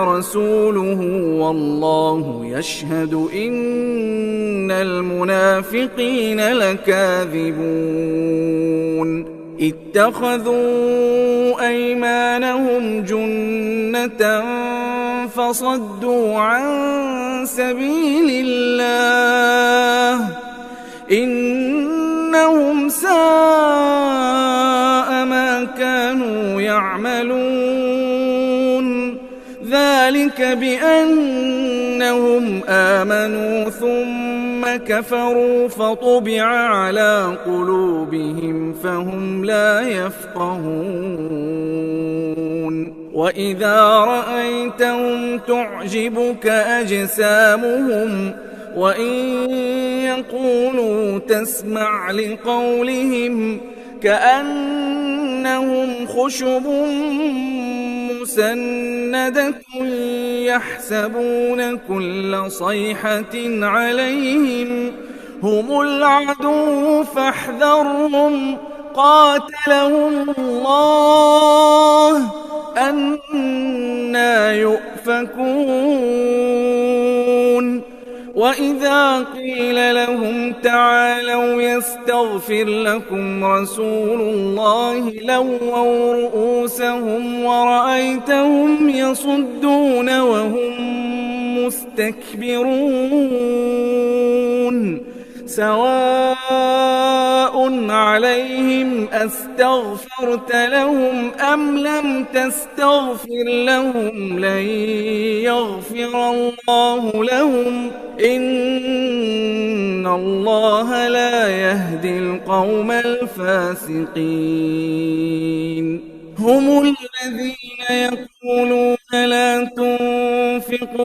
رسوله والله يشهد إن المنافقين لكاذبون اتخذوا أيمانهم جنة فصدوا عن سبيل الله إنهم ساء ما كانوا يعملون ذلك بأنهم آمنوا ثم كفروا فطبع على قلوبهم فهم لا يفقهون وإذا رأيتهم تعجبك أجسامهم وإن يقولوا تسمع لقولهم كأنهم خشب مسندة يحسبون كل صيحة عليهم هم العدو فاحذرهم قاتلهم الله أنى يؤفكون وإذا قيل لهم تعالوا يستغفر لكم رسول الله لووا رؤوسهم ورأيتهم يصدون وهم مستكبرون سواء عليهم أستغفرت لهم أم لم تستغفر لهم لن يغفر الله لهم إن الله لا يهدي القوم الفاسقين هم الذين يقولون لا تنفقوا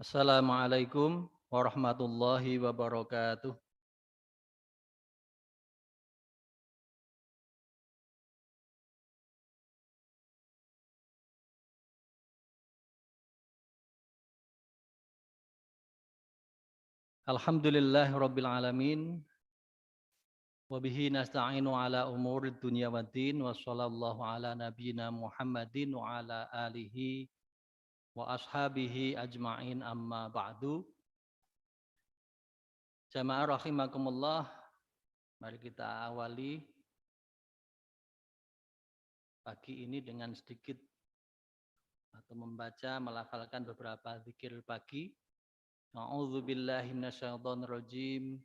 Assalamualaikum warahmatullahi wabarakatuh. Alhamdulillahirabbil alamin. Wa bihi nasta'inu ala umurid dunya waddin wa sallallahu ala nabiyyina Muhammadin wa ala alihi wa ashabihi ajma'in amma ba'du. Jamaah rahimakumullah, mari kita awali pagi ini dengan sedikit atau membaca melafalkan beberapa zikir pagi. A'udzu billahi minasyaitonir rajim.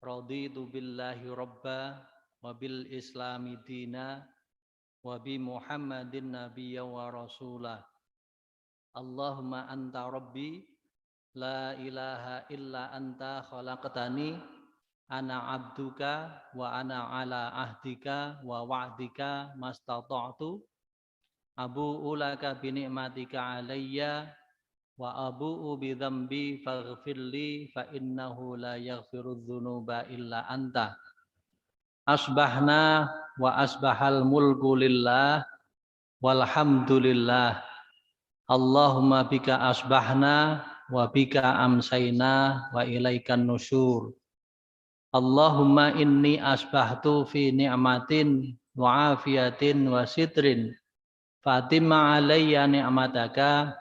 Raditu billahi robba wa bil islami dina wa bi Muhammadin nabiyya wa rasulah. Allahumma anta rabbi la ilaha illa anta khalaqtani ana abduka wa ana ala ahdika wa wa'dika mastata'tu abu'u laka bi ni'matika alayya wa abu'u bi dzambi faghfirli fa innahu la yaghfirudz dzunuba illa anta. Asbahna wa asbahal mulku lillah walhamdulillah. Allahumma bika asbahna wa bika amsayna wa ilaikan nusyur. Allahumma inni asbahtu fi ni'matin wa afiyatin wa sitrin fatimma alayya ni'mataka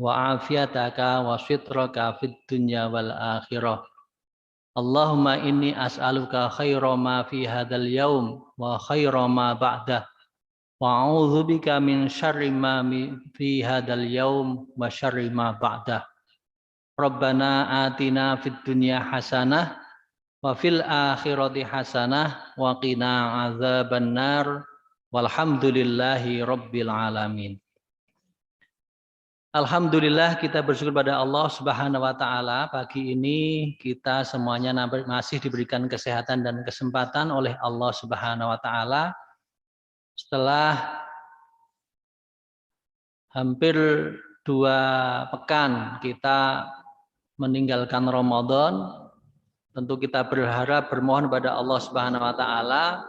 wa afiyataka wa sitraka fid dunya wal akhirah. Allahumma inni as'aluka khaira ma fi hadzal yaum wa khaira ma ba'dah. Wa a'udzubika min syarri ma fi hadzal yaum wa syarri ma ba'dah. Rabbana atina fid dunya hasanah wa fil akhirati hasanah wa qina adzabannar. Walhamdulillahi rabbil alamin. Alhamdulillah, kita bersyukur pada Allah Subhanahu wa taala. Pagi ini kita semuanya masih diberikan kesehatan dan kesempatan oleh Allah Subhanahu wa taala Setelah hampir 2 pekan kita meninggalkan Ramadan, tentu kita berharap bermohon pada Allah Subhanahu wa taala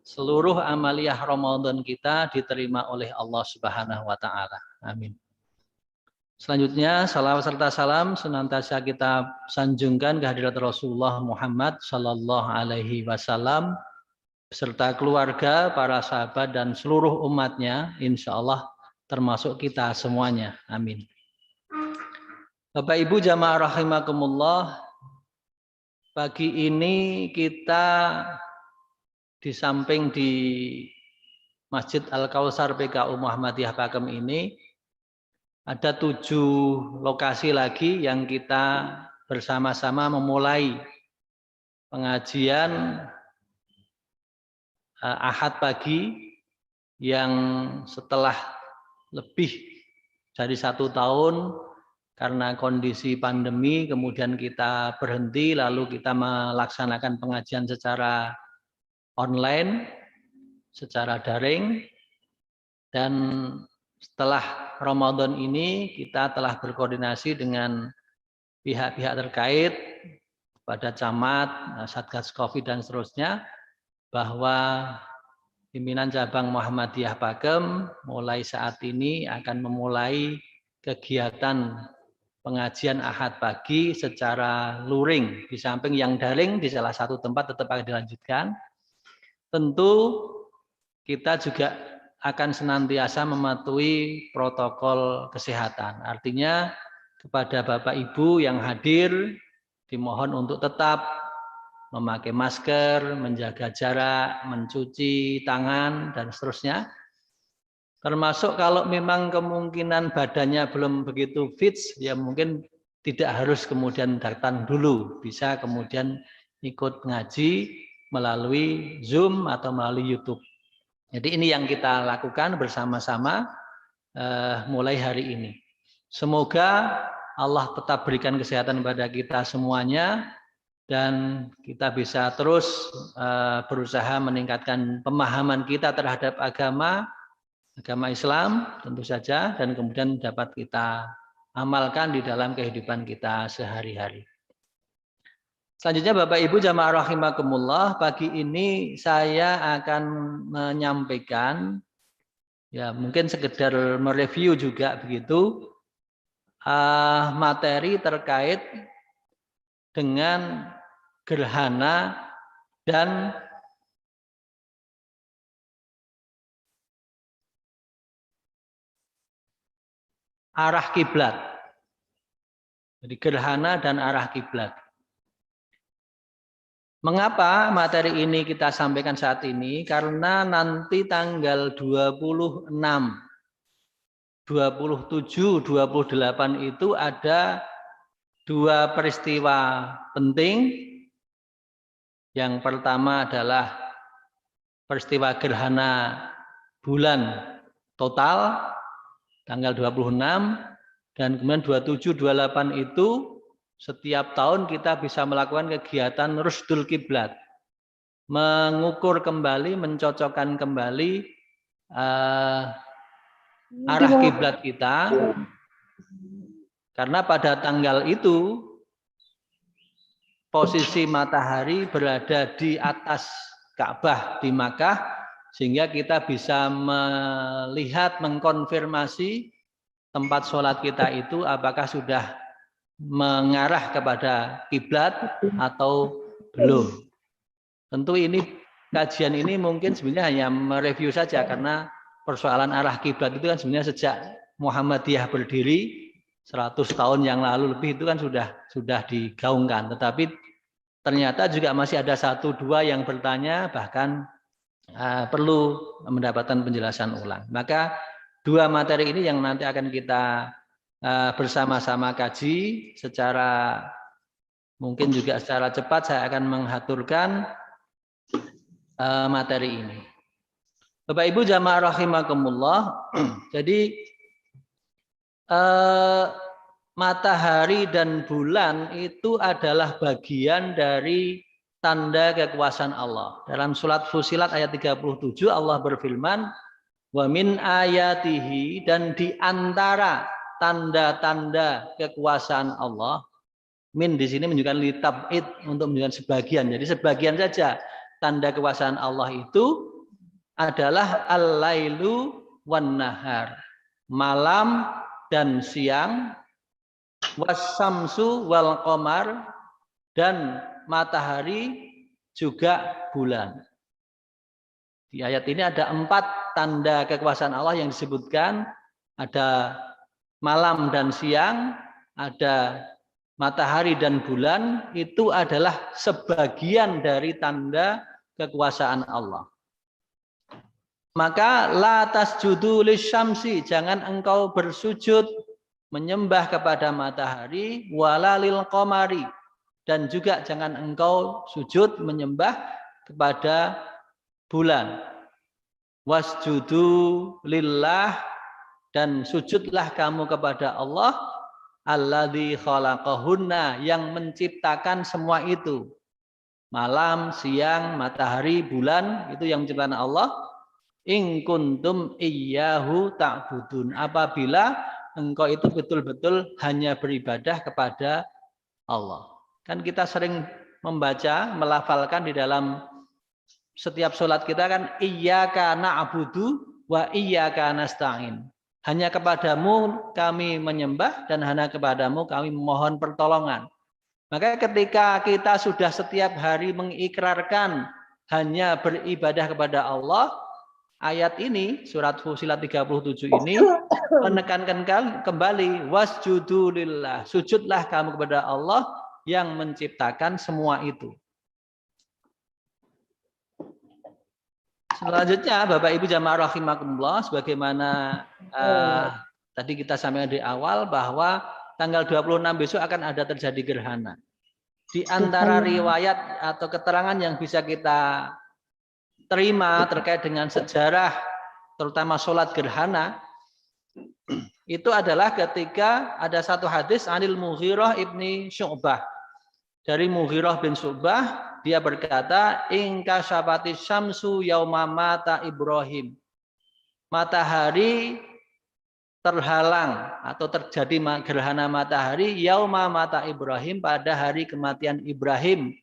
seluruh amaliyah Ramadan kita diterima oleh Allah Subhanahu wa taala. Amin. Selanjutnya salawat serta salam senantiasa kita sanjungkan kehadirat Rasulullah Muhammad sallallahu alaihi wasallam beserta keluarga, para sahabat dan seluruh umatnya, insya Allah termasuk kita semuanya. Amin. Bapak Ibu jamaah rahimakumullah, pagi ini kita di samping di Masjid Al-Kautsar PKU Muhammadiyah Pakem ini ada 7 lokasi lagi yang kita bersama-sama memulai pengajian Ahad pagi yang setelah lebih dari 1 tahun karena kondisi pandemi kemudian kita berhenti lalu kita melaksanakan pengajian secara online, secara daring, dan setelah Ramadan ini kita telah berkoordinasi dengan pihak-pihak terkait pada camat, Satgas Covid dan seterusnya bahwa pimpinan cabang Muhammadiyah Pakem mulai saat ini akan memulai kegiatan pengajian Ahad pagi secara luring. Di samping yang daring di salah satu tempat tetap akan dilanjutkan. Tentu kita juga akan senantiasa mematuhi protokol kesehatan. Artinya kepada Bapak Ibu yang hadir dimohon untuk tetap memakai masker, menjaga jarak, mencuci tangan, dan seterusnya. Termasuk kalau memang kemungkinan badannya belum begitu fit, ya mungkin tidak harus kemudian datang dulu. Bisa kemudian ikut ngaji melalui Zoom atau melalui YouTube. Jadi ini yang kita lakukan bersama-sama mulai hari ini. Semoga Allah tetap berikan kesehatan kepada kita semuanya, dan kita bisa terus berusaha meningkatkan pemahaman kita terhadap agama Islam tentu saja, dan kemudian dapat kita amalkan di dalam kehidupan kita sehari-hari. Selanjutnya Bapak Ibu jamaah rahimakumullah, pagi ini saya akan menyampaikan, ya mungkin sekedar mereview juga begitu, materi terkait dengan gerhana dan arah kiblat. Jadi gerhana dan arah kiblat. Mengapa materi ini kita sampaikan saat ini? Karena nanti tanggal 26, 27, 28 itu ada 2 peristiwa penting. Yang pertama adalah peristiwa gerhana bulan total tanggal 26, dan kemudian 27, 28 itu setiap tahun kita bisa melakukan kegiatan rusdul kiblat, mengukur kembali, mencocokkan kembali arah kiblat kita, karena pada tanggal itu posisi matahari berada di atas Ka'bah di Makkah, sehingga kita bisa melihat, mengkonfirmasi tempat sholat kita itu apakah sudah mengarah kepada kiblat atau belum. Tentu ini kajian ini mungkin sebenarnya hanya mereview saja, karena persoalan arah kiblat itu kan sebenarnya sejak Muhammadiyah berdiri 100 tahun yang lalu lebih itu kan sudah digaungkan, tetapi ternyata juga masih ada 1-2 yang bertanya, bahkan perlu mendapatkan penjelasan ulang. Maka 2 materi ini yang nanti akan kita bersama-sama kaji secara mungkin juga secara cepat. Saya akan mengaturkan materi ini. Bapak Ibu jamaah rahimakumullah, jadi matahari dan bulan itu adalah bagian dari tanda kekuasaan Allah. Dalam surat Fusilat ayat 37 Allah berfirman, wa min ayatihi, dan di antara tanda-tanda kekuasaan Allah. Min di sini menunjukkan litab'id, untuk menunjukkan sebagian. Jadi sebagian saja tanda kekuasaan Allah itu adalah al-lailu wan nahar, malam dan siang, was-samsu wal qamar, dan matahari juga bulan. Di ayat ini ada 4 tanda kekuasaan Allah yang disebutkan. Ada malam dan siang, ada matahari dan bulan. Itu adalah sebagian dari tanda kekuasaan Allah. Maka la tasjudu lisyamsi, jangan engkau bersujud menyembah kepada matahari, wala lil qamari, dan juga jangan engkau sujud menyembah kepada bulan. Wasjudu lillah, dan sujudlah kamu kepada Allah, alladzi khalaqahunna, yang menciptakan semua itu. Malam, siang, matahari, bulan, itu yang menciptakan Allah. In kuntum iyyahu ta'budun, apabila engkau itu betul-betul hanya beribadah kepada Allah. Kan kita sering membaca, melafalkan di dalam setiap sholat kita kan, iyyaka na'budu wa iyyaka nasta'in. Hanya kepadamu kami menyembah dan hanya kepadamu kami memohon pertolongan. Maka ketika kita sudah setiap hari mengikrarkan hanya beribadah kepada Allah, ayat ini, surat Fusilat 37 ini menekankan kembali, wasjudu lillah, sujudlah kamu kepada Allah yang menciptakan semua itu. Selanjutnya, Bapak Ibu jamaah rahimakumullah, sebagaimana tadi kita sampaikan di awal bahwa tanggal 26 besok akan ada terjadi gerhana. Di antara riwayat atau keterangan yang bisa kita terima terkait dengan sejarah, terutama sholat gerhana, itu adalah ketika ada satu hadis Anil Mughirah ibni Syu'bah. Dari Mughirah bin Syu'bah, dia berkata, ingka syafatis syamsu yauma mata Ibrahim. Matahari terhalang atau terjadi gerhana matahari yauma mata Ibrahim, pada hari kematian Ibrahim,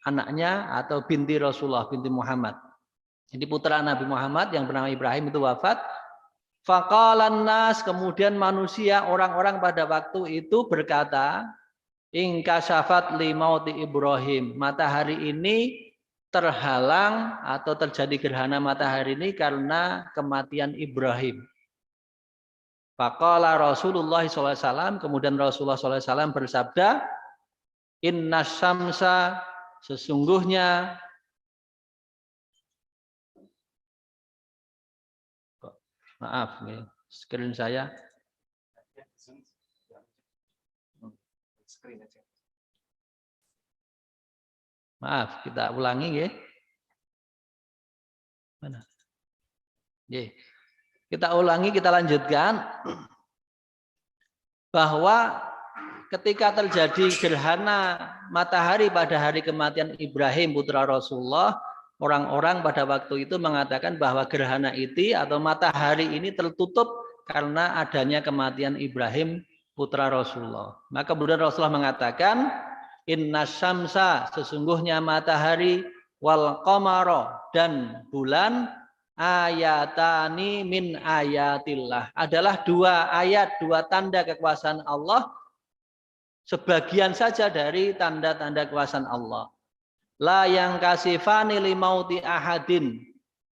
anaknya atau binti Rasulullah, binti Muhammad. Jadi putra Nabi Muhammad yang bernama Ibrahim itu wafat. Faqalan nas, kemudian manusia, orang-orang pada waktu itu berkata, ingka syafat li mauti Ibrahim. Matahari ini terhalang atau terjadi gerhana matahari ini karena kematian Ibrahim. Faqala Rasulullah SAW, kemudian Rasulullah SAW bersabda, inna syamsa, sesungguhnya maaf nih, screen saya. Maaf, kita ulangi ya. Mana? Ya. Kita ulangi, kita lanjutkan bahwa ketika terjadi gerhana matahari pada hari kematian Ibrahim putra Rasulullah, orang-orang pada waktu itu mengatakan bahwa gerhana itu atau matahari ini tertutup karena adanya kematian Ibrahim putra Rasulullah. Maka kemudian Rasulullah mengatakan, inna syamsa, sesungguhnya matahari, wal qamara, dan bulan, ayatani min ayatillah, adalah 2 ayat, 2 tanda kekuasaan Allah, sebagian saja dari tanda-tanda kekuasaan Allah. La yang kasifani li mauti ahadin,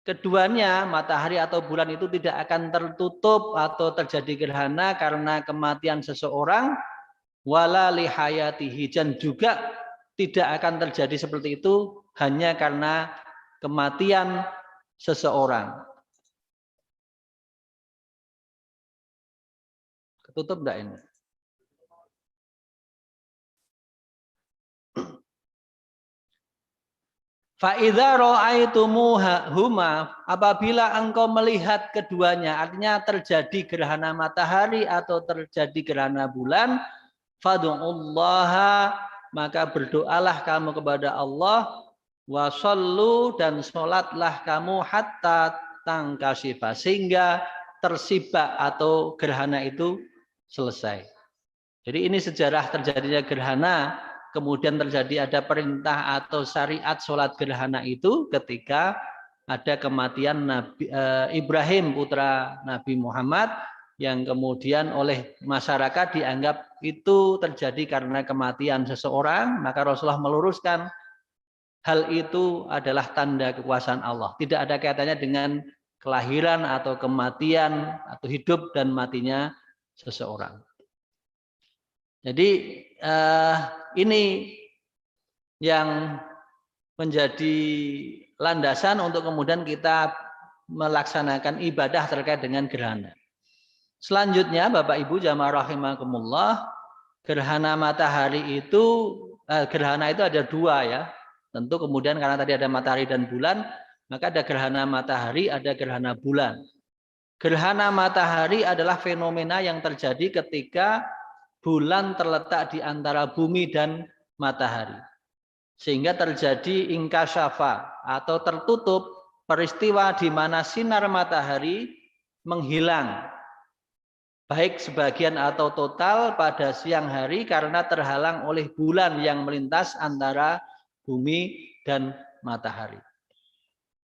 keduanya matahari atau bulan itu tidak akan tertutup atau terjadi gerhana karena kematian seseorang, wala li hayatihi, dan juga tidak akan terjadi seperti itu hanya karena kematian seseorang. Ketutup enggak ini? Fa idza ra'aitumuhuma, apabila engkau melihat keduanya, artinya terjadi gerhana matahari atau terjadi gerhana bulan, fad'ullaha, maka berdoalah kamu kepada Allah, wa shollu, dan sholatlah kamu hatta tangkashifa, sehingga tersibak atau gerhana itu selesai. Jadi ini sejarah terjadinya gerhana, kemudian terjadi ada perintah atau syariat sholat gerhana itu ketika ada kematian Nabi Ibrahim putra Nabi Muhammad, yang kemudian oleh masyarakat dianggap itu terjadi karena kematian seseorang, maka Rasulullah meluruskan hal itu adalah tanda kekuasaan Allah. Tidak ada kaitannya dengan kelahiran atau kematian atau hidup dan matinya seseorang. Jadi ini yang menjadi landasan untuk kemudian kita melaksanakan ibadah terkait dengan gerhana. Selanjutnya Bapak Ibu jamaah rahimakumullah, gerhana matahari itu gerhana itu ada dua ya. Tentu kemudian karena tadi ada matahari dan bulan, maka ada gerhana matahari, ada gerhana bulan. Gerhana matahari adalah fenomena yang terjadi ketika bulan terletak di antara bumi dan matahari. Sehingga terjadi inkasyafa atau tertutup, peristiwa di mana sinar matahari menghilang, baik sebagian atau total pada siang hari karena terhalang oleh bulan yang melintas antara bumi dan matahari.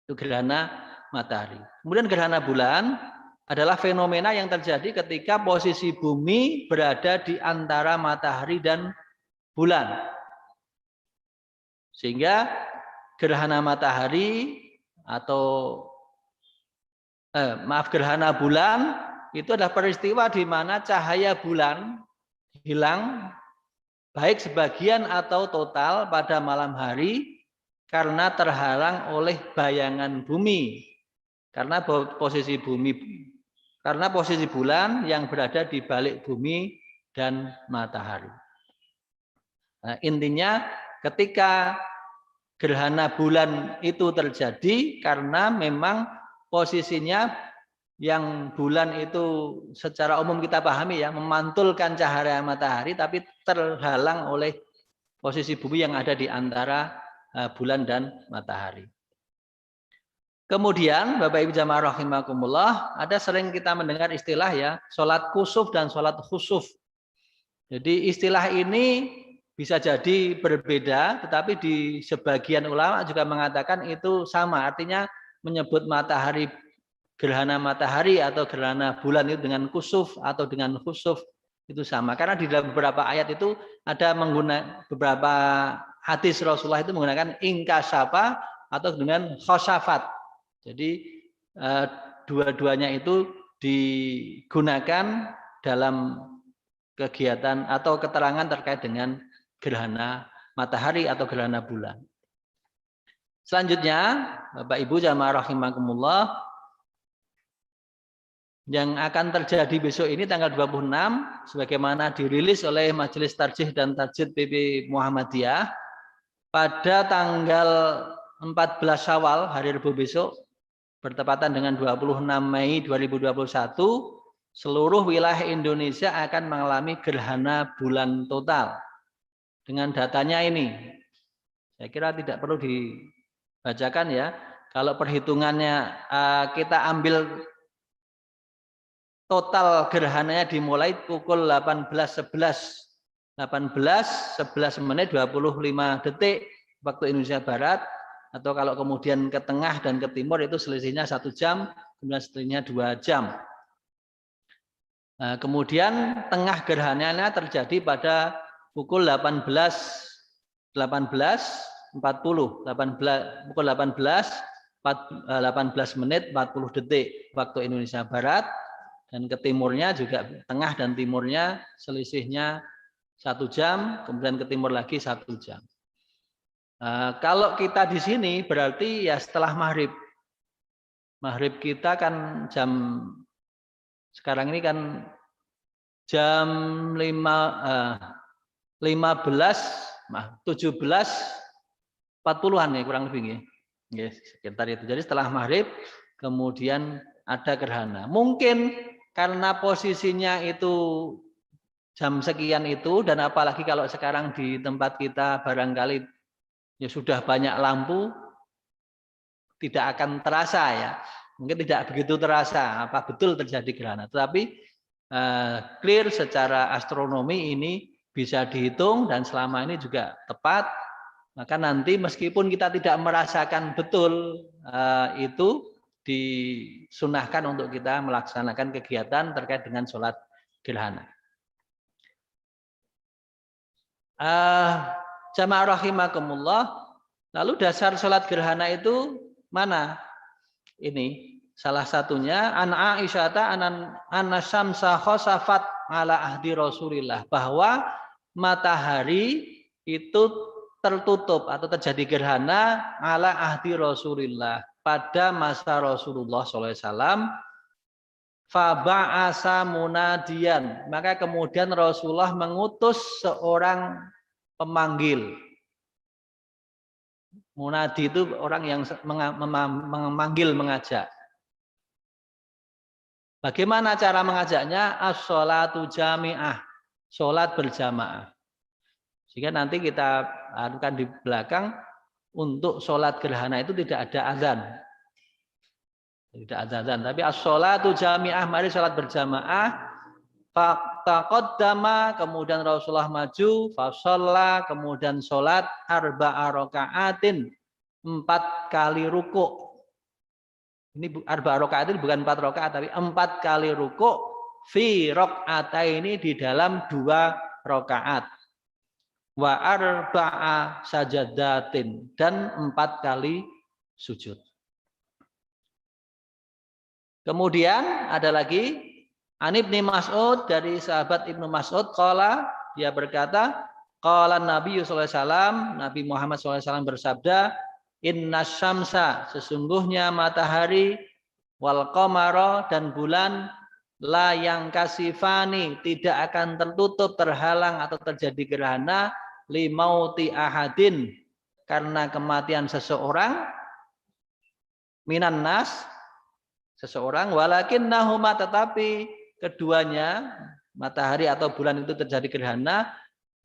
Itu gerhana matahari. Kemudian gerhana bulan adalah fenomena yang terjadi ketika posisi bumi berada di antara matahari dan bulan. Sehingga gerhana matahari atau gerhana bulan itu adalah peristiwa di mana cahaya bulan hilang baik sebagian atau total pada malam hari karena terhalang oleh bayangan bumi. Karena posisi bulan yang berada di balik bumi dan matahari. Nah, intinya ketika gerhana bulan itu terjadi karena memang posisinya yang bulan itu secara umum kita pahami ya, memantulkan cahaya matahari tapi terhalang oleh posisi bumi yang ada di antara bulan dan matahari. Kemudian Bapak Ibu jamaah rahimakumullah, ada sering kita mendengar istilah ya, sholat kusuf dan sholat khusuf. Jadi istilah ini bisa jadi berbeda, tetapi di sebagian ulama juga mengatakan itu sama, artinya menyebut matahari, gerhana matahari atau gerhana bulan itu dengan kusuf atau dengan khusuf itu sama. Karena di dalam beberapa ayat itu ada menggunakan beberapa hadis Rasulullah itu menggunakan inkasyafa atau dengan khosafat. Jadi dua-duanya itu digunakan dalam kegiatan atau keterangan terkait dengan gerhana matahari atau gerhana bulan. Selanjutnya, Bapak Ibu jamaah rahimakumullah, yang akan terjadi besok ini tanggal 26 sebagaimana dirilis oleh Majelis Tarjih dan Tajdid PP Muhammadiyah pada tanggal 14 Syawal hari Rabu besok bertepatan dengan 26 Mei 2021 seluruh wilayah Indonesia akan mengalami gerhana bulan total. Dengan datanya ini saya kira tidak perlu dibacakan ya. Kalau perhitungannya kita ambil total gerhananya dimulai pukul 18.11 menit 25 detik waktu Indonesia Barat, atau kalau kemudian ke tengah dan ke timur itu selisihnya 1 jam, kemudian setelahnya 2 jam. Nah, kemudian tengah gerhananya terjadi pada pukul 18.40 pukul 18 menit 40 detik waktu Indonesia Barat, dan ke timurnya juga tengah dan timurnya selisihnya 1 jam, kemudian ke timur lagi 1 jam. Kalau kita di sini berarti ya setelah maghrib. Maghrib kita kan jam sekarang ini kan jam 17.40-an ya kurang lebih ya. Sekitar itu. Jadi setelah maghrib kemudian ada gerhana. Mungkin karena posisinya itu jam sekian itu, dan apalagi kalau sekarang di tempat kita barangkali ya sudah banyak lampu, tidak akan terasa ya. Mungkin tidak begitu terasa apa betul terjadi gerhana. Tetapi clear secara astronomi ini bisa dihitung dan selama ini juga tepat. Maka nanti meskipun kita tidak merasakan betul itu disunahkan untuk kita melaksanakan kegiatan terkait dengan sholat gerhana. Jamaah rahimakumullah, lalu dasar sholat gerhana itu mana? Ini salah satunya an Aisyata anna syamsa khosafat ala ahdi Rasulillah, bahwa matahari itu tertutup atau terjadi gerhana ala ahdi Rasulillah pada masa Rasulullah SAW. Faba'asa munadian, maka kemudian Rasulullah mengutus seorang pemanggil. Munadi itu orang yang memanggil, mengajak. Bagaimana cara mengajaknya? As-sholatu jami'ah, sholat berjamaah. Sehingga nanti kita akan di belakang untuk sholat gerhana itu tidak ada azan. Tidak ada azan, tapi as-sholatu jami'ah, mari sholat berjamaah. Taqaddama, kemudian Rasulullah maju, fasholla, kemudian sholat arba'a raka'atin, 4 kali ruku'. Ini arba'a raka'atin bukan 4 rakaat, tapi 4 kali ruku', fi raka'ataini, di dalam 2 rakaat. Wa arba'a sajadatin, dan 4 kali sujud. Kemudian ada lagi An Ibnu Mas'ud, dari sahabat Ibnu Mas'ud, qala, dia berkata, qala Nabi sallallahu alaihi wasallam, Nabi Muhammad sallallahu alaihi wasallam bersabda, inna syamsa, sesungguhnya matahari, wal qamara, dan bulan, la yang kasifani, tidak akan tertutup, terhalang atau terjadi gerhana, limauti ahadin, karena kematian seseorang, minan nas, seseorang, walakinnahuma, tetapi keduanya, matahari atau bulan itu terjadi gerhana,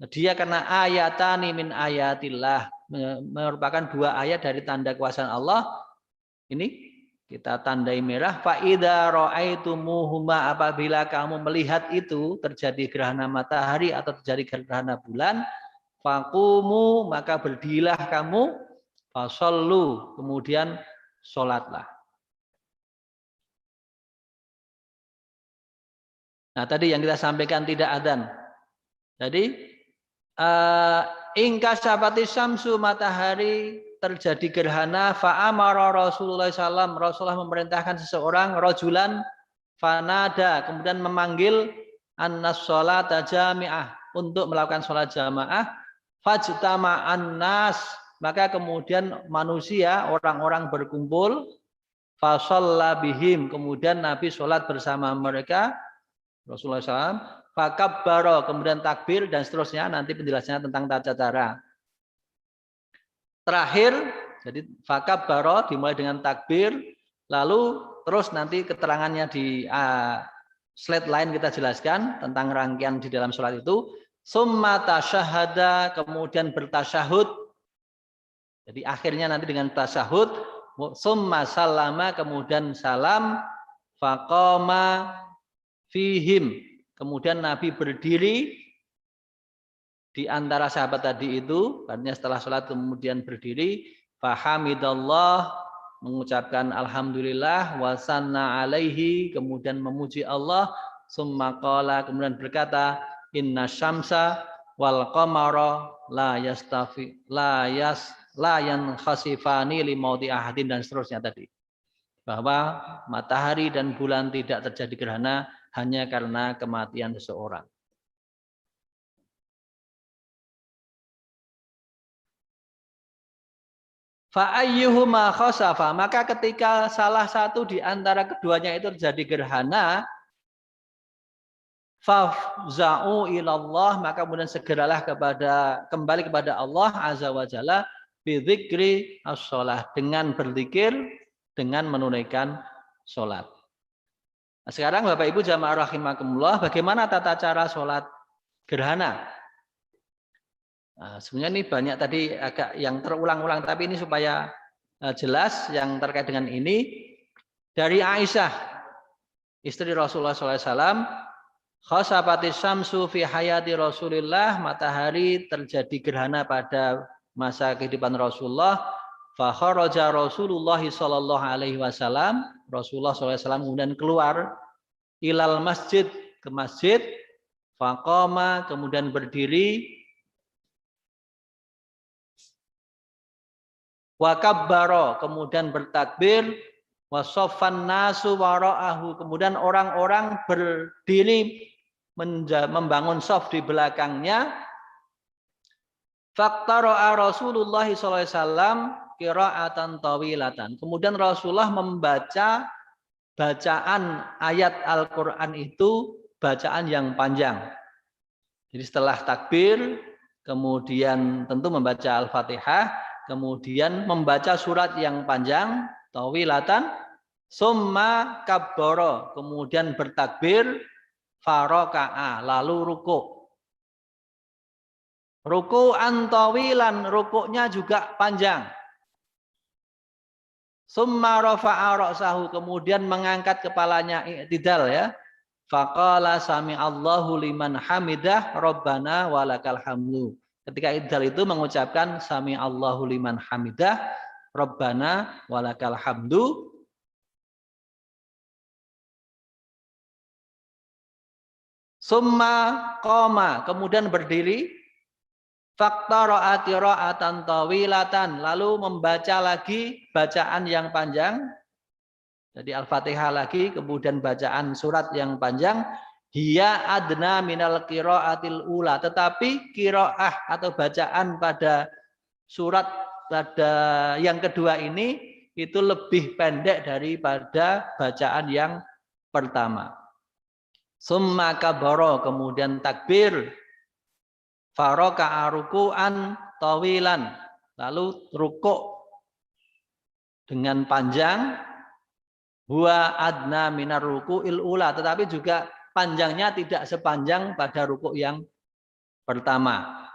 dia karena ayatani min ayatillah, merupakan 2 ayat dari tanda kekuasaan Allah. Ini kita tandai merah. Fa idza ra'aitumuhuma, apabila kamu melihat itu terjadi gerhana matahari atau terjadi gerhana bulan, faqumu, maka berdirilah kamu, fasallu, kemudian sholatlah. Nah, tadi yang kita sampaikan tidak adzan. Jadi ingkasafati syamsu, matahari terjadi gerhana, fa'amara Rasulullah SAW, Rasulullah memerintahkan seseorang, rajulan, fanada, kemudian memanggil, annas sholata jami'ah, untuk melakukan sholat jamaah, fajtama'an nas, maka kemudian manusia, orang-orang berkumpul, fasalla bihim, kemudian Nabi sholat bersama mereka, Rasulullah SAW, fakabbaro, kemudian takbir, dan seterusnya, nanti penjelasannya tentang tata cara. Terakhir, jadi fakabbaro dimulai dengan takbir, lalu terus nanti keterangannya di slide lain kita jelaskan tentang rangkaian di dalam sholat itu. Summa tasyahada, kemudian bertasyahud. Jadi akhirnya nanti dengan tasyahud, summa salama, kemudian salam, faqama fihim, kemudian Nabi berdiri di antara sahabat tadi itu, artinya setelah sholat kemudian berdiri, fahamidallah, mengucapkan alhamdulillah, wasanna alaihi, kemudian memuji Allah, summa qala, kemudian berkata, inna syamsa wal qamara la yankhasifani limauti ahadin, dan seterusnya tadi, bahwa matahari dan bulan tidak terjadi gerhana hanya karena kematian seseorang. Fa'ayyuhuma khasafa, maka ketika salah satu di antara keduanya itu terjadi gerhana, fafza'u ilallah, maka kemudian segeralah kembali kepada Allah azza wa jalla, bidzikri as-shalah, dengan berzikir, dengan menunaikan sholat. Nah, sekarang Bapak Ibu jamaah rahimakumullah, bagaimana tata cara sholat gerhana. Nah, sebenarnya ini banyak tadi agak yang terulang-ulang, tapi ini supaya jelas yang terkait dengan ini. Dari Aisyah, istri Rasulullah SAW, khasafati syamsu fi hayati Rasulillah, matahari terjadi gerhana pada masa kehidupan Rasulullah. Fa kharaja Rasulullah sallallahu alaihi wasallam, Rasulullah SAW kemudian keluar ilal masjid, ke masjid, faqama, kemudian berdiri, wa kabbara, kemudian bertakbir, wa shaffan nasu wara'ahu, kemudian orang-orang berdiri membangun shaf di belakangnya. Faqtara'a Rasulullah sallallahu alaihi wasallam qira'atan tawilatan. Kemudian Rasulullah membaca bacaan ayat Al-Qur'an itu bacaan yang panjang. Jadi setelah takbir, kemudian tentu membaca Al-Fatihah, kemudian membaca surat yang panjang, tawilatan, summa kabbara, kemudian bertakbir, faraka'a, lalu ruku'. Ruku'an tawilan, rukuknya juga panjang. Summa rafa'a ra'sahu, kemudian mengangkat kepalanya, i'tidal ya. Faqala sami Allahu liman hamidah rabbana walakal hamdu. Ketika i'tidal itu mengucapkan sami Allahu liman hamidah rabbana walakal hamdu. Summa qama, kemudian berdiri. Faqtara'a qira'atan tawilatan, lalu membaca lagi bacaan yang panjang. Jadi Al-Fatihah lagi, kemudian bacaan surat yang panjang. Hiya adna minal qira'atil ula, tetapi qira'ah atau bacaan pada surat pada yang kedua ini itu lebih pendek daripada bacaan yang pertama. Summa kabara, kemudian takbir. Faraka'a ruku'an tawilan, lalu rukuk dengan panjang. Huwa adna minar ruku'il ula, tetapi juga panjangnya tidak sepanjang pada rukuk yang pertama.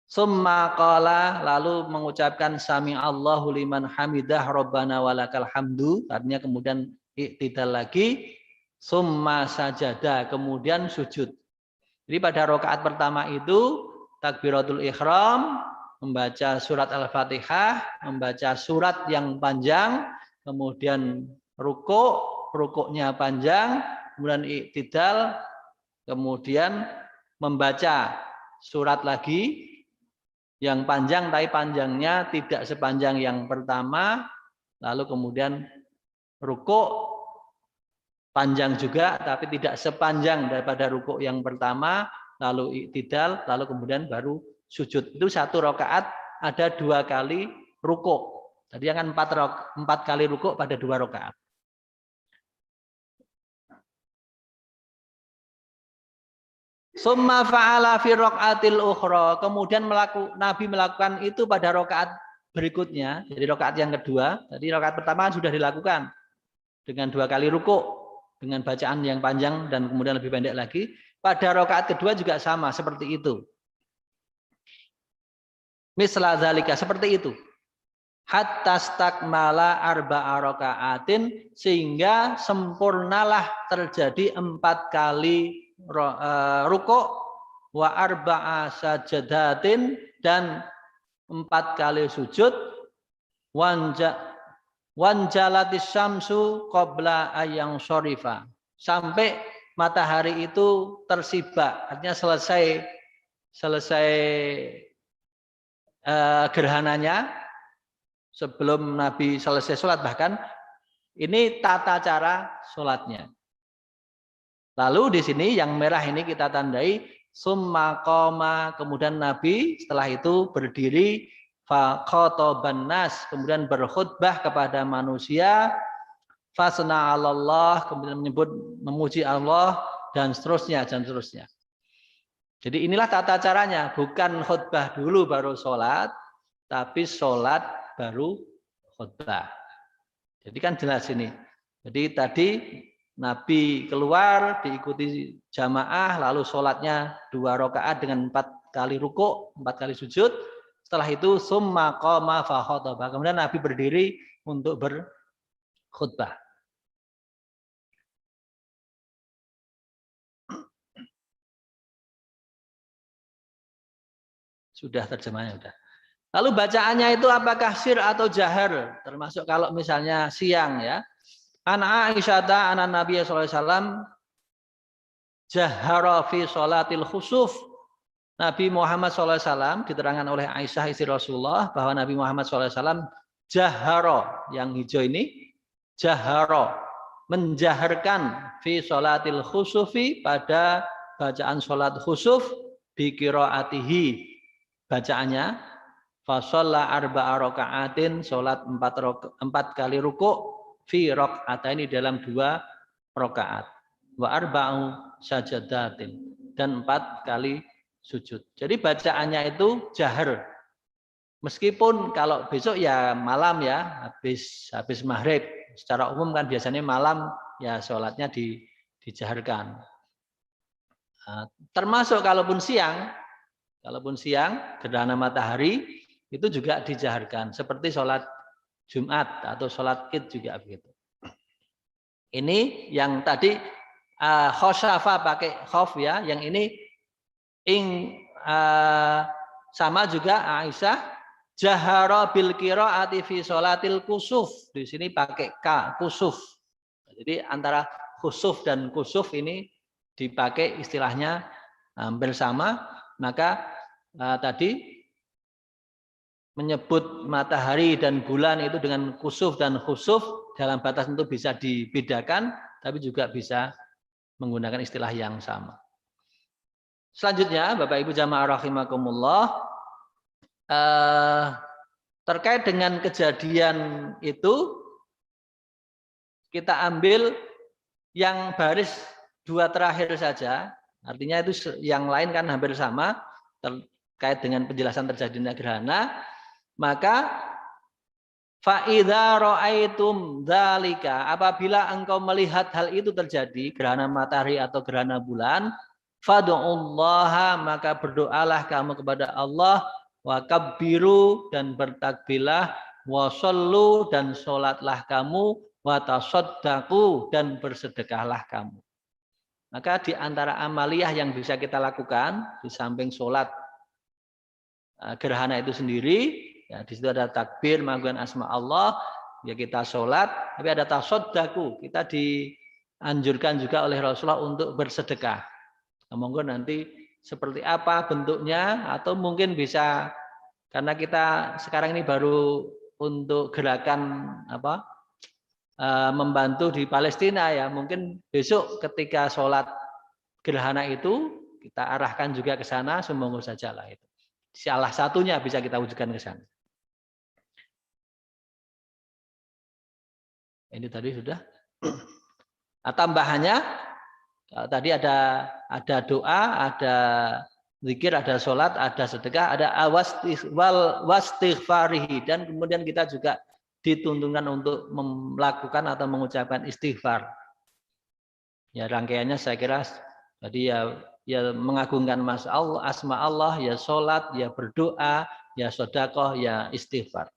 Summa qala, lalu mengucapkan sami Allahu liman hamidah rabbana walakal hamdu, artinya kemudian i'tidal lagi. Summa sajada, kemudian sujud. Jadi pada rakaat pertama itu takbiratul ihram, membaca surat Al-Fatihah, membaca surat yang panjang, kemudian rukuknya panjang, kemudian i'tidal, kemudian membaca surat lagi yang panjang, tapi panjangnya tidak sepanjang yang pertama, lalu kemudian rukuk panjang juga, tapi tidak sepanjang daripada rukuk yang pertama, lalu i'tidal, lalu kemudian baru sujud. Itu satu rakaat ada 2 kali rukuk. Tadi kan 4 kali rukuk pada 2 rakaat. Summa fa'ala fi raqatil ukhra, kemudian Nabi melakukan itu pada rakaat berikutnya, jadi rakaat yang kedua. Jadi rakaat pertama sudah dilakukan dengan 2 kali rukuk dengan bacaan yang panjang dan kemudian lebih pendek lagi. Pada rakaat kedua juga sama seperti itu. Misla zalika, seperti itu. Hatta stakmala arba'a raka'atin, sehingga sempurnalah terjadi 4 kali rukuk, wa arba'a sajadatin, dan 4 kali sujud, wanjalatis syamsu qabla ayang syorifa, sampai matahari itu tersibak, artinya selesai gerhananya sebelum Nabi selesai sholat. Bahkan ini tata cara sholatnya. Lalu di sini yang merah ini kita tandai summa qama, kemudian Nabi setelah itu berdiri, fa khataban nas, kemudian berkhutbah kepada manusia, fasna 'alallah, kemudian memuji Allah, dan seterusnya dan seterusnya. Jadi inilah tata caranya, bukan khutbah dulu baru sholat, tapi sholat baru khutbah. Jadi kan jelas ini. Jadi tadi Nabi keluar diikuti jamaah, lalu sholatnya 2 rakaat dengan 4 kali ruku, 4 kali sujud. Setelah itu summa qama fa khataba. Kemudian Nabi berdiri untuk berkhutbah. Sudah terjemahnya sudah. Lalu bacaannya itu apakah sir atau jahar? Termasuk kalau misalnya siang ya. Ana Aisyah anak Nabi sallallahu alaihi wasallam jahara fi sholatil khusuf. Nabi Muhammad SAW diterangkan oleh Aisyah istri Rasulullah bahwa Nabi Muhammad SAW jaharo, yang hijau ini jaharo, menjaharkan fi sholatil khusufi, pada bacaan sholat khusuf, bi qiraatihi, bacaannya fasalla arba'a raka'atin, sholat 4 kali ruku, fi raka'ataini, dalam 2 rakaat, wa arba'u sajadatin, dan 4 kali sujud. Jadi bacaannya itu jahar. Meskipun kalau besok ya malam ya, habis maghrib. Secara umum kan biasanya malam ya sholatnya dijaharkan. Termasuk kalaupun siang gerhana matahari itu juga dijaharkan. Seperti sholat Jumat atau sholat Id juga begitu. Ini yang tadi khosyafa pakai khof ya, yang ini sama juga Aisyah jahara bil qiraati fi sholatil kusuf. Di sini pakai ka, kusuf. Jadi antara khusuf dan kusuf ini dipakai istilahnya hampir sama. Maka tadi menyebut matahari dan bulan itu dengan kusuf dan khusuf dalam batas itu bisa dibedakan, tapi juga bisa menggunakan istilah yang sama. Selanjutnya, Bapak Ibu jamaah rahimakumullah, terkait dengan kejadian itu, kita ambil yang baris 2 terakhir saja. Artinya itu yang lain kan hampir sama terkait dengan penjelasan terjadinya gerhana. Maka fa'idza ra'aitum dzalika, apabila engkau melihat hal itu terjadi, gerhana matahari atau gerhana bulan, fad'ullaha, maka berdoalah kamu kepada Allah, wa kabbiru, dan bertakbirlah, wa shollu, dan sholatlah kamu, wa tasaddaqu, dan bersedekahlah kamu. Maka di antara amaliyah yang bisa kita lakukan di samping sholat gerhana itu sendiri, ya di situ ada takbir, mengagungkan asma Allah, ya kita sholat, tapi ada tasaddaqu, kita dianjurkan juga oleh Rasulullah untuk bersedekah. Monggo nanti seperti apa bentuknya, atau mungkin bisa, karena kita sekarang ini baru untuk gerakan membantu di Palestina ya, mungkin besok ketika sholat gerhana itu kita arahkan juga ke sana, semoga saja lah itu. Salah satunya bisa kita wujudkan ke sana. Ini tadi sudah. Tambahannya, tadi ada doa, ada zikir, ada sholat, ada sedekah, ada wastighfarihi, dan kemudian kita juga dituntunkan untuk melakukan atau mengucapkan istighfar. Ya rangkaiannya saya kira jadi ya mengagungkan asma Allah, ya sholat, ya berdoa, ya sedekah, ya istighfar.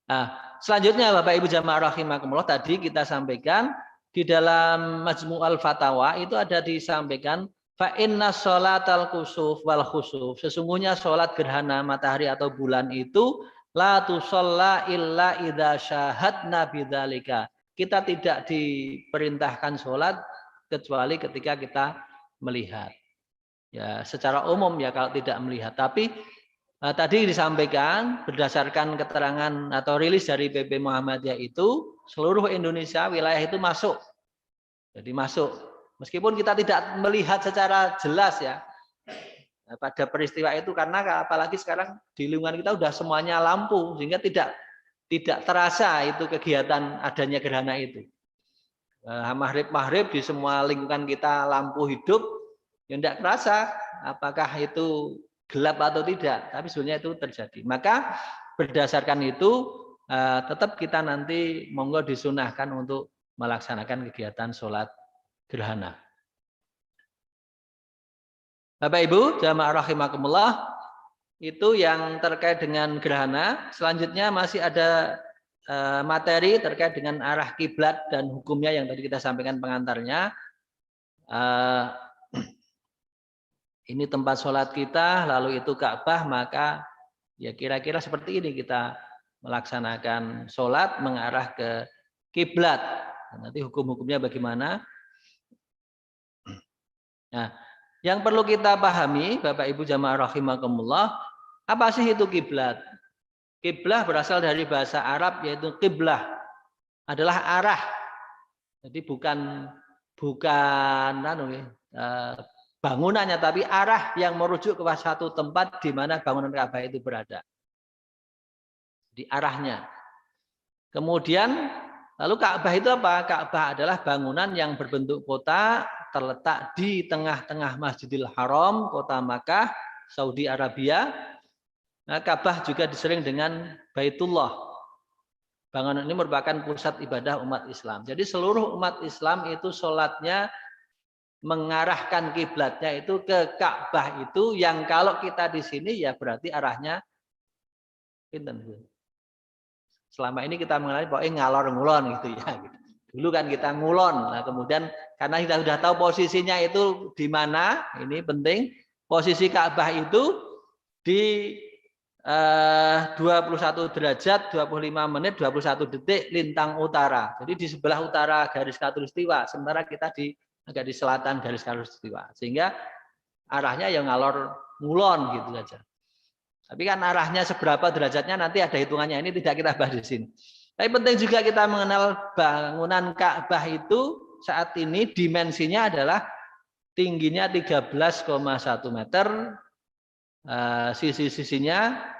Nah, selanjutnya Bapak Ibu jamaah rahimakumullah, tadi kita sampaikan di dalam Majmu'ul Fatawa itu ada disampaikan fa inna sholatal kusuf wal khusuf, sesungguhnya sholat gerhana matahari atau bulan itu la tusalla illa idza syahadna bidzalika. Kita tidak diperintahkan sholat kecuali ketika kita melihat. Ya, secara umum ya kalau tidak melihat, tapi tadi disampaikan berdasarkan keterangan atau rilis dari PP Muhammadiyah itu seluruh Indonesia wilayah itu masuk. Jadi masuk. Meskipun kita tidak melihat secara jelas ya pada peristiwa itu, karena apalagi sekarang di lingkungan kita udah semuanya lampu sehingga tidak terasa itu kegiatan adanya gerhana itu. Maghrib di semua lingkungan kita lampu hidup, ya tidak terasa apakah itu gelap atau tidak, tapi sebenarnya itu terjadi. Maka berdasarkan itu tetap kita nanti monggo disunahkan untuk melaksanakan kegiatan sholat gerhana. Bapak Ibu, jamaah rahimakumullah, itu yang terkait dengan gerhana. Selanjutnya masih ada materi terkait dengan arah kiblat dan hukumnya yang tadi kita sampaikan pengantarnya. Ini tempat sholat kita, lalu itu Ka'bah, maka ya kira-kira seperti ini kita melaksanakan sholat mengarah ke kiblat. Nanti hukum-hukumnya bagaimana? Nah, yang perlu kita pahami, Bapak Ibu jamaah rahimakumullah, apa sih itu kiblat? Kiblah berasal dari bahasa Arab yaitu kiblah, adalah arah. Jadi bukan bangunannya, tapi arah yang merujuk ke satu tempat di mana bangunan Ka'bah itu berada. Di arahnya. Kemudian lalu Ka'bah itu apa? Ka'bah adalah bangunan yang berbentuk kota terletak di tengah-tengah Masjidil Haram, kota Makkah, Saudi Arabia. Nah, Ka'bah juga disering dengan Baitullah. Bangunan ini merupakan pusat ibadah umat Islam. Jadi seluruh umat Islam itu sholatnya mengarahkan kiblatnya itu ke Ka'bah itu, yang kalau kita di sini ya berarti arahnya selama ini kita mengenali pokoknya ngalor-ngulon gitu ya. Dulu kan kita ngulon. Nah, kemudian karena kita sudah tahu posisinya itu di mana, ini penting. Posisi Ka'bah itu di 21 derajat 25 menit 21 detik lintang utara. Jadi di sebelah utara garis khatulistiwa, sementara kita agak di selatan garis khatulistiwa. Sehingga arahnya yang ngalor ngulon gitu saja. Tapi kan arahnya seberapa derajatnya nanti ada hitungannya, ini tidak kita bahas di sini. Tapi penting juga kita mengenal bangunan Ka'bah itu saat ini dimensinya adalah tingginya 13,1 meter, sisi-sisinya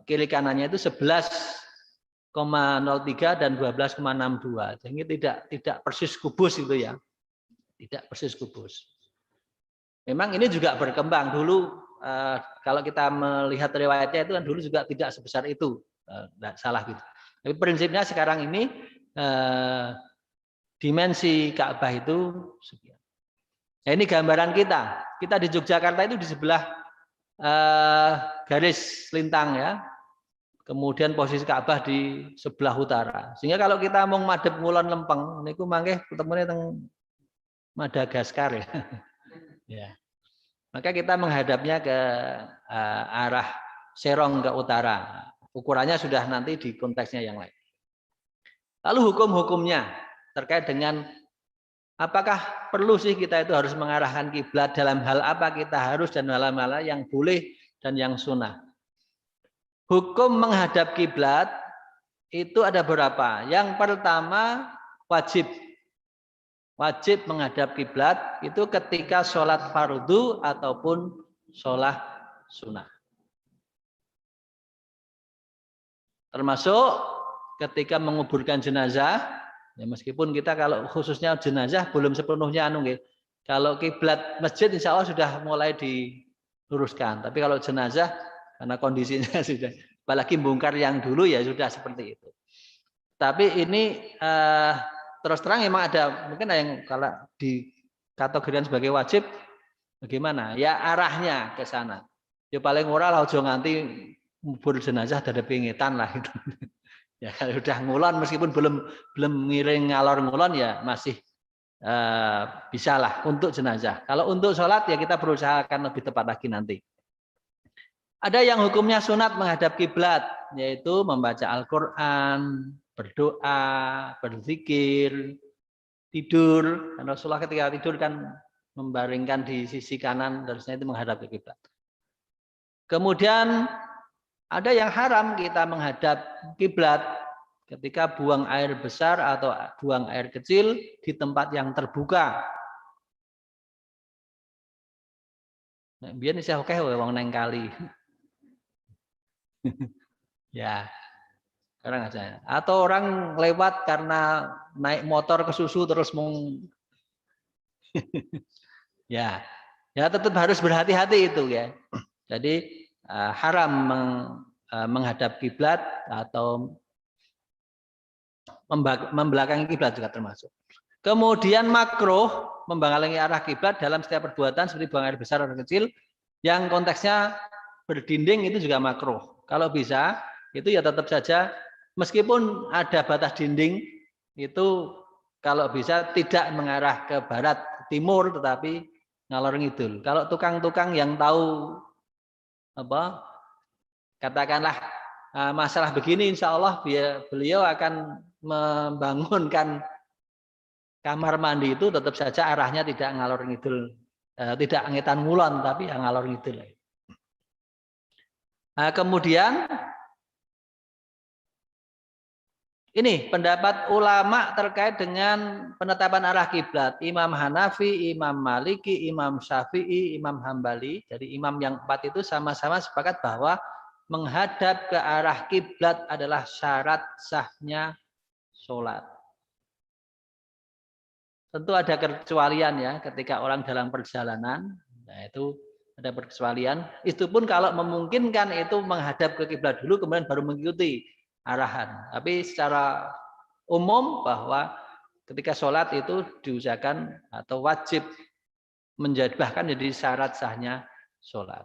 kiri kanannya itu 11,03 dan 12,62. Jadi tidak persis kubus itu ya. Tidak persis kubus. Memang ini juga berkembang dulu. Kalau kita melihat riwayatnya itu kan dulu juga tidak sebesar itu, tidak salah gitu. Tapi prinsipnya sekarang ini dimensi Ka'bah itu sekian. Nah, ini gambaran kita. Kita di Yogyakarta itu di sebelah garis lintang ya. Kemudian posisi Ka'bah di sebelah utara. Sehingga kalau kita mau madhep ngulon lempeng, niku mangke ketemune teng Madagaskar ya. Ya. Maka kita menghadapnya ke arah Serong ke utara. Ukurannya sudah nanti di konteksnya yang lain. Lalu hukum-hukumnya terkait dengan apakah perlu sih kita itu harus mengarahkan kiblat, dalam hal apa kita harus, dan hal-hal yang boleh dan yang sunnah. Hukum menghadap kiblat itu ada berapa? Yang pertama wajib menghadap kiblat itu ketika sholat fardu ataupun sholat sunnah. Termasuk ketika menguburkan jenazah, ya meskipun kita kalau khususnya jenazah belum sepenuhnya kalau kiblat masjid insya Allah sudah mulai diluruskan. Tapi kalau jenazah karena kondisinya sudah, apalagi bongkar yang dulu ya sudah seperti itu. Tapi ini terus terang memang ada mungkin yang kalau dikategorikan sebagai wajib, bagaimana? Ya arahnya ke sana. Ya paling ora lah ojo nganti ngubur jenazah dari pingitan lah gitu. Ya kalau udah ngulon meskipun belum ngiring ngalor ngulon ya masih bisa lah untuk jenazah. Kalau untuk sholat ya kita berusahakan lebih tepat lagi nanti. Ada yang hukumnya sunat menghadap kiblat, yaitu membaca Al-Quran, berdoa, berzikir, tidur. Dan Rasulullah ketika tidur kan membaringkan di sisi kanan, terusnya itu menghadap ke kiblat. Kemudian ada yang haram kita menghadap kiblat ketika buang air besar atau buang air kecil di tempat yang terbuka. Nah, biar saya oke wong neng kali. Ya, orang aja. Atau orang lewat karena naik motor ke susu terus ya, tetap harus berhati-hati itu ya. Jadi haram menghadap kiblat atau membelakangi kiblat juga termasuk. Kemudian makruh membelakangi arah kiblat dalam setiap perbuatan seperti buang air besar atau kecil yang konteksnya berdinding itu juga makruh. Kalau bisa itu ya tetap saja meskipun ada batas dinding itu kalau bisa tidak mengarah ke barat timur tetapi ngalor ngidul. Kalau tukang-tukang yang tahu apa katakanlah masalah begini, insya Allah beliau akan membangunkan kamar mandi itu tetap saja arahnya tidak ngalor ngidul, tidak ngetan ngulon tapi yang ngalor ngidul. Kemudian ini pendapat ulama terkait dengan penetapan arah kiblat. Imam Hanafi, Imam Maliki, Imam Syafi'i, Imam Hambali. Jadi imam yang 4 itu sama-sama sepakat bahwa menghadap ke arah kiblat adalah syarat sahnya sholat. Tentu ada kecualian ya ketika orang dalam perjalanan. Nah itu ada perkecualian. Itu pun kalau memungkinkan itu menghadap ke kiblat dulu kemudian baru mengikuti arahan. Tapi secara umum bahwa ketika sholat itu diusahakan atau wajib bahkan jadi syarat sahnya sholat.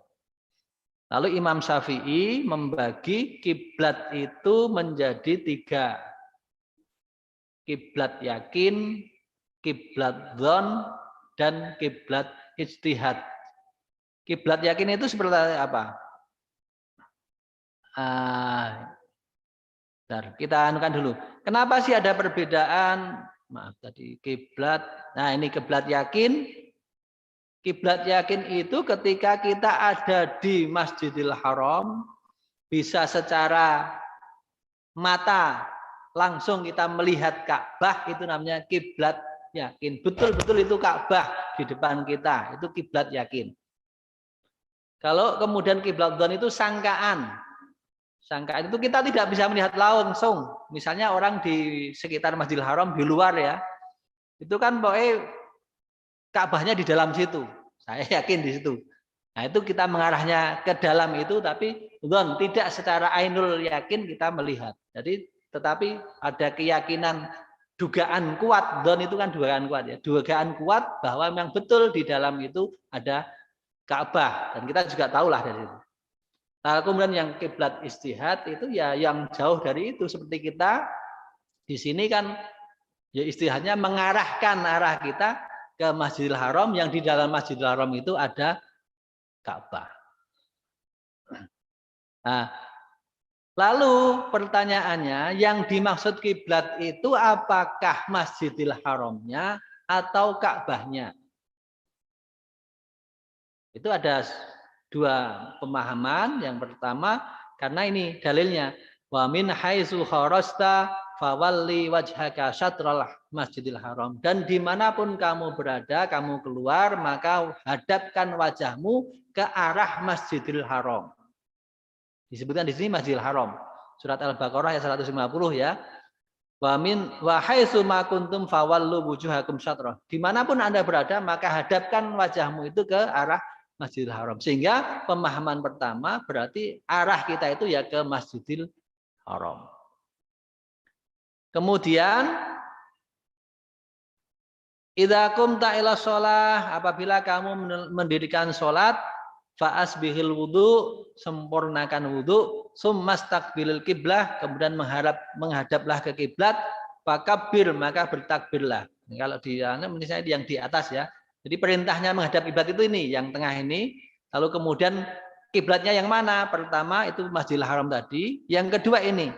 Lalu Imam Syafi'i membagi kiblat itu menjadi 3. Kiblat yakin, kiblat dzon, dan kiblat ijtihad. Kiblat yakin itu seperti apa? Kita anukan dulu. Kenapa sih ada perbedaan? Maaf tadi kiblat. Nah, ini kiblat yakin. Kiblat yakin itu ketika kita ada di Masjidil Haram bisa secara mata langsung kita melihat Ka'bah itu namanya kiblat yakin. Betul-betul itu Ka'bah di depan kita. Itu kiblat yakin. Kalau kemudian kiblat dzon itu sangkaan. Sangkaan itu kita tidak bisa melihat langsung. Misalnya orang di sekitar Masjidil Haram di luar ya, itu kan pokoknya Ka'bahnya di dalam situ. Saya yakin di situ. Nah itu kita mengarahnya ke dalam itu, tapi tidak secara ainul yakin kita melihat. Jadi tetapi ada keyakinan dugaan kuat. Itu kan dugaan kuat ya. Dugaan kuat bahwa memang betul di dalam itu ada Ka'bah dan kita juga tahulah dari itu. Nah, kemudian yang kiblat ijtihad itu ya yang jauh dari itu seperti kita di sini kan ya istihadnya mengarahkan arah kita ke Masjidil Haram yang di dalam Masjidil Haram itu ada Ka'bah. Nah, lalu pertanyaannya yang dimaksud kiblat itu apakah Masjidil Haramnya atau Ka'bahnya? Itu ada 2 pemahaman. Yang pertama, karena ini dalilnya wa min haitsu kharasta fawalli wajhaka syatral Masjidil Haram, dan dimanapun kamu berada, kamu keluar, maka hadapkan wajahmu ke arah Masjidil Haram. Disebutkan di sini Masjidil Haram. Surat Al-Baqarah ayat 150 ya. Wa haitsu ma kuntum fawallu wujuhakum syatrah. Dimanapun Anda berada, maka hadapkan wajahmu itu ke arah Masjidil Haram. Sehingga pemahaman pertama berarti arah kita itu ya ke Masjidil Haram. Kemudian idza qumta ila shalah, apabila kamu mendirikan salat, fa asbihil wudu, sempurnakan wudu, summastaqbilil kiblah, kemudian menghadaplah ke kiblat, fakabbir, maka bertakbirlah. Kalau di misalnya yang di atas ya. Jadi perintahnya menghadap kiblat itu ini, yang tengah ini. Lalu kemudian kiblatnya yang mana? Pertama itu Masjidil Haram tadi. Yang kedua ini.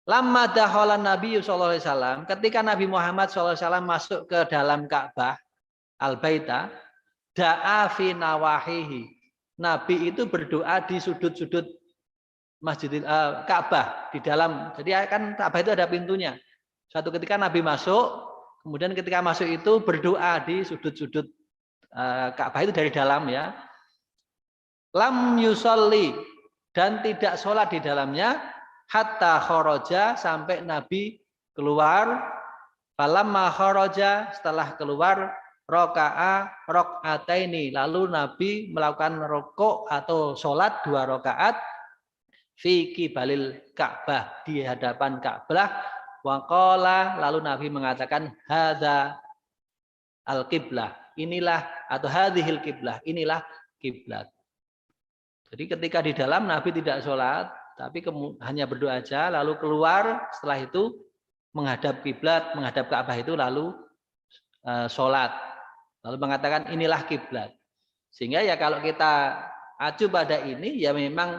Lamma dakhala Nabi sallallahu alaihi wasallam, ketika Nabi Muhammad sallallahu alaihi wasallam masuk ke dalam Ka'bah Al-Baita, da'a fi nawahihi. Nabi itu berdoa di sudut-sudut Masjidil Ka'bah di dalam. Jadi kan Ka'bah itu ada pintunya. Suatu ketika Nabi masuk, kemudian ketika masuk itu berdoa di sudut-sudut Ka'bah itu dari dalam ya. Lam yusolli, dan tidak sholat di dalamnya, hatta kharaja, sampai Nabi keluar. Falamma kharaja, setelah keluar, rakaataini, lalu Nabi melakukan rukuk atau sholat 2 rakaat. fi qibalil Ka'bah, di hadapan Ka'bah. Wa qala, lalu Nabi mengatakan hadza al-qiblah, inilah atau hadhil qiblah, inilah kiblat. Jadi ketika di dalam Nabi tidak sholat, tapi hanya berdoa aja, lalu keluar setelah itu menghadap kiblat, menghadap Ka'bah itu lalu sholat. Lalu mengatakan inilah kiblat. Sehingga ya kalau kita acu pada ini ya memang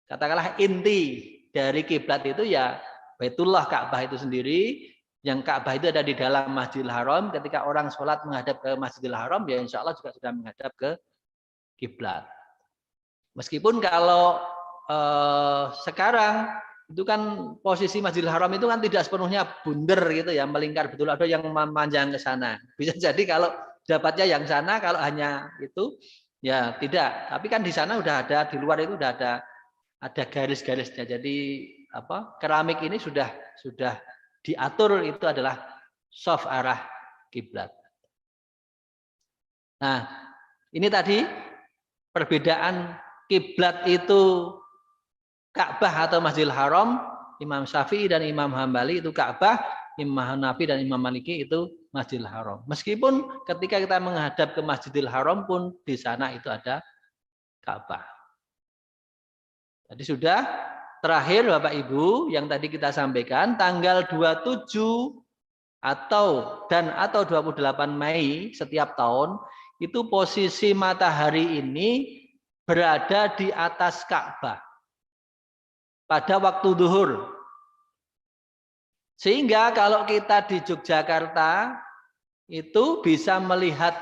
katakanlah inti dari kiblat itu ya Baitullah, Ka'bah itu sendiri. Yang Ka'bah itu ada di dalam Masjidil Haram. Ketika orang sholat menghadap ke Masjidil Haram, ya insya Allah juga sudah menghadap ke kiblat. Meskipun kalau sekarang itu kan posisi Masjidil Haram itu kan tidak sepenuhnya bundar gitu ya, melingkar betul, ada yang memanjang ke sana. Bisa jadi kalau dapatnya yang sana, kalau hanya itu ya tidak. Tapi kan di sana udah ada, di luar itu udah ada garis-garisnya. Jadi keramik ini sudah diatur, itu adalah soft arah kiblat. Nah, ini tadi perbedaan kiblat itu Ka'bah atau Masjidil Haram. Imam Syafi'i dan Imam Hambali itu Ka'bah, Imam Hanafi dan Imam Maliki itu Masjidil Haram. Meskipun ketika kita menghadap ke Masjidil Haram pun di sana itu ada Ka'bah. Jadi sudah terakhir Bapak Ibu yang tadi kita sampaikan, tanggal 27 atau 28 Mei setiap tahun itu posisi matahari ini berada di atas Ka'bah pada waktu zuhur. Sehingga kalau kita di Yogyakarta itu bisa melihat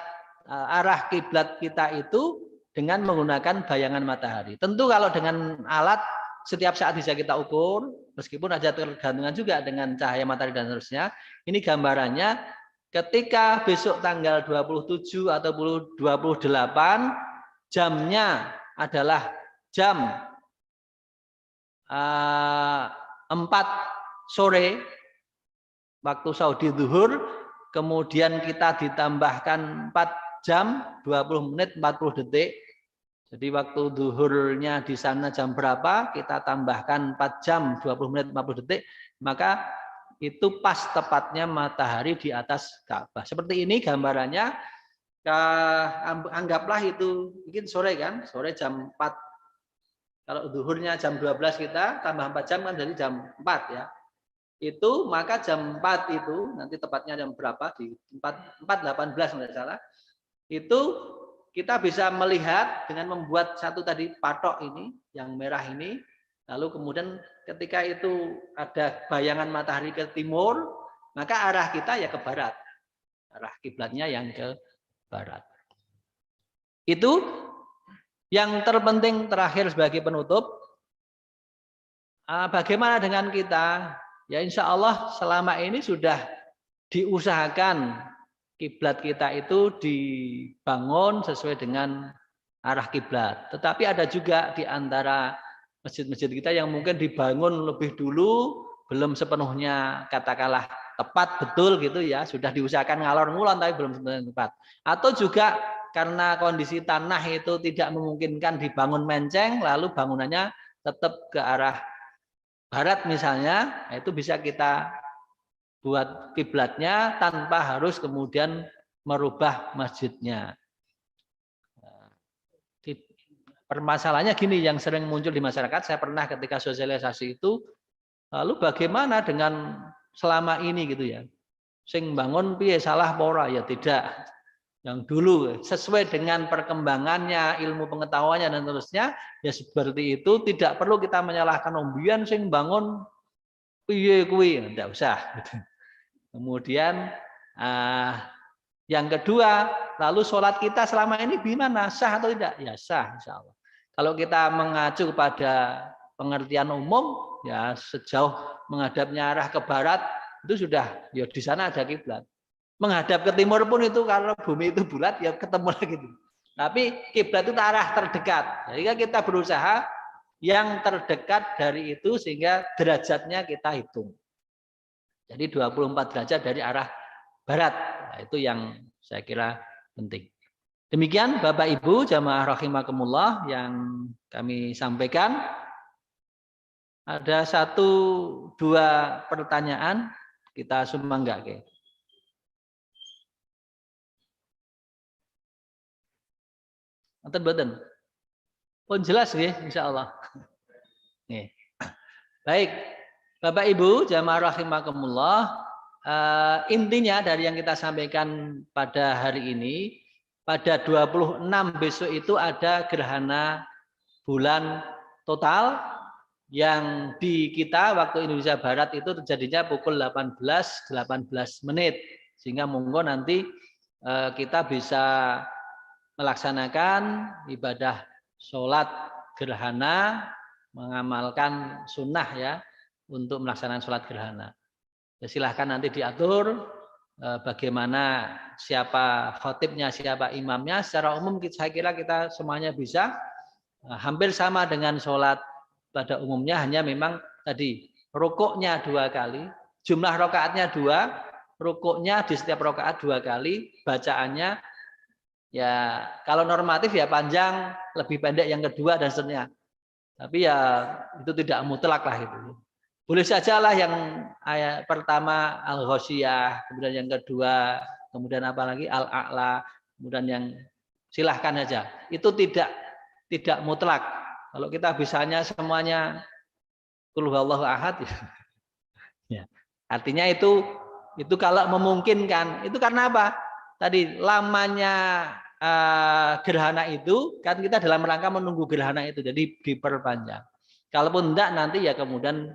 arah kiblat kita itu dengan menggunakan bayangan matahari. Tentu kalau dengan alat setiap saat bisa kita ukur, meskipun ada tergantungan juga dengan cahaya matahari dan seterusnya. Ini gambarannya ketika besok tanggal 27 atau 28 jamnya adalah jam 4 sore waktu Saudi zuhur, kemudian kita ditambahkan 4 jam 20 menit 40 detik. Jadi waktu zuhurnya di sana jam berapa, kita tambahkan 4 jam 20 menit 40 detik, maka itu pas tepatnya matahari di atas Ka'bah. Seperti ini gambarannya. Anggaplah itu mungkin sore kan, sore jam 4. Kalau zuhurnya jam 12 kita tambah 4 jam kan jadi jam 4 ya. Itu maka jam 4 itu nanti tepatnya jam berapa, di 4.18 tidak salah. Itu kita bisa melihat dengan membuat satu tadi patok ini, yang merah ini, lalu kemudian ketika itu ada bayangan matahari ke timur, maka arah kita ya ke barat. Arah kiblatnya yang ke barat. Itu yang terpenting terakhir sebagai penutup. Bagaimana dengan kita? Ya insya Allah selama ini sudah diusahakan kiblat kita itu dibangun sesuai dengan arah kiblat. Tetapi ada juga di antara masjid-masjid kita yang mungkin dibangun lebih dulu, belum sepenuhnya katakanlah tepat betul gitu ya, sudah diusahakan ngalor-ngulon tapi belum sepenuhnya tepat. Atau juga karena kondisi tanah itu tidak memungkinkan dibangun menceng, lalu bangunannya tetap ke arah barat misalnya, itu bisa kita buat kiblatnya tanpa harus kemudian merubah masjidnya. Permasalahannya gini yang sering muncul di masyarakat, saya pernah ketika sosialisasi itu, lalu bagaimana dengan selama ini gitu ya, sing bangun piye salah pora, ya tidak. Yang dulu sesuai dengan perkembangannya, ilmu pengetahuannya dan terusnya, ya seperti itu, tidak perlu kita menyalahkan ombian sing bangun piye kuwi, tidak usah. Kemudian yang kedua, lalu sholat kita selama ini gimana? Sah atau tidak? Ya sah, insya Allah. Kalau kita mengacu pada pengertian umum, ya sejauh menghadapnya arah ke barat itu sudah, ya di sana ada kiblat. Menghadap ke timur pun itu karena bumi itu bulat, ya ketemu lagi. Tapi kiblat itu arah terdekat. Jadi kita berusaha yang terdekat dari itu sehingga derajatnya kita hitung. Jadi 24 derajat dari arah barat. Nah, itu yang saya kira penting. Demikian Bapak Ibu jamaah rahimakumullah yang kami sampaikan. Ada 1-2 pertanyaan kita sumanggake. Mboten. Pun jelas nggih insyaallah. Nggih. Baik. Bapak Ibu jamaah rahimakumullah, intinya dari yang kita sampaikan pada hari ini, pada 26 besok itu ada gerhana bulan total yang di kita waktu Indonesia Barat itu terjadinya pukul 18 menit. Sehingga monggo nanti kita bisa melaksanakan ibadah sholat gerhana, mengamalkan sunnah ya untuk melaksanakan sholat gerhana. Ya, silahkan nanti diatur bagaimana siapa khotibnya, siapa imamnya. Secara umum saya kira kita semuanya bisa hampir sama dengan sholat pada umumnya, hanya memang tadi rukuknya 2 kali, jumlah rakaatnya 2, rukuknya di setiap rakaat 2 kali, bacaannya ya kalau normatif ya panjang, lebih pendek yang kedua dan seterusnya. Tapi ya itu tidak mutlak lah itu. Boleh saja lah yang ayat pertama Al-Ghasyiyah, kemudian yang kedua, kemudian apa lagi Al-A'la, kemudian yang silahkan saja. Itu tidak mutlak. Kalau kita bisanya semuanya Qul huwallahu ahad ya. Artinya itu kalau memungkinkan. Itu karena apa? Tadi lamanya gerhana itu kan kita dalam rangka menunggu gerhana itu, jadi diperpanjang. Kalaupun enggak nanti ya kemudian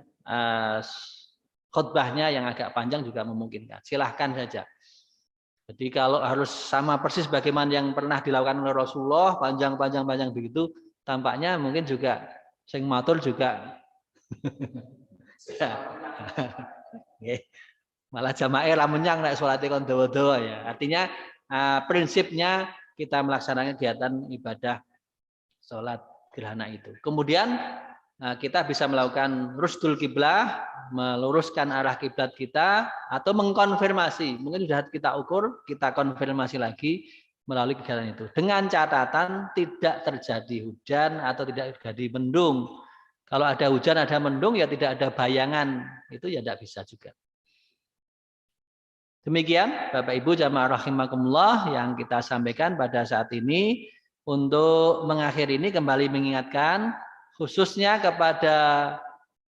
khutbahnya yang agak panjang juga memungkinkan. Silahkan saja. Jadi kalau harus sama persis bagaimana yang pernah dilakukan oleh Rasulullah, panjang begitu, tampaknya mungkin juga sing matur juga malah jamaah ramenyang nek salate kon dawa-dawa ya. Artinya prinsipnya kita melaksanakan kegiatan ibadah sholat gerhana itu. Kemudian kita bisa melakukan rusdul kiblah, meluruskan arah kiblat kita, atau mengkonfirmasi. Mungkin sudah kita ukur, kita konfirmasi lagi melalui kegiatan itu. Dengan catatan tidak terjadi hujan atau tidak terjadi mendung. Kalau ada hujan, ada mendung, ya tidak ada bayangan. Itu ya tidak bisa juga. Demikian Bapak Ibu jamaah rahimakumullah yang kita sampaikan pada saat ini. Untuk mengakhiri ini kembali mengingatkan khususnya kepada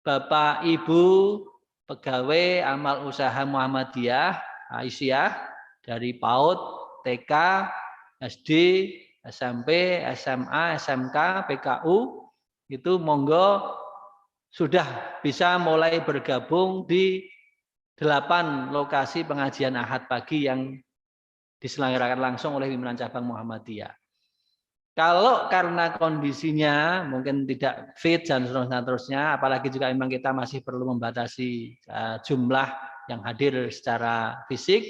Bapak Ibu pegawai amal usaha Muhammadiyah Aisyah dari PAUD, TK, SD, SMP, SMA, SMK, PKU itu monggo sudah bisa mulai bergabung di 8 lokasi pengajian Ahad pagi yang diselenggarakan langsung oleh pimpinan cabang Muhammadiyah. Kalau karena kondisinya mungkin tidak fit dan seterusnya, apalagi juga memang kita masih perlu membatasi jumlah yang hadir secara fisik,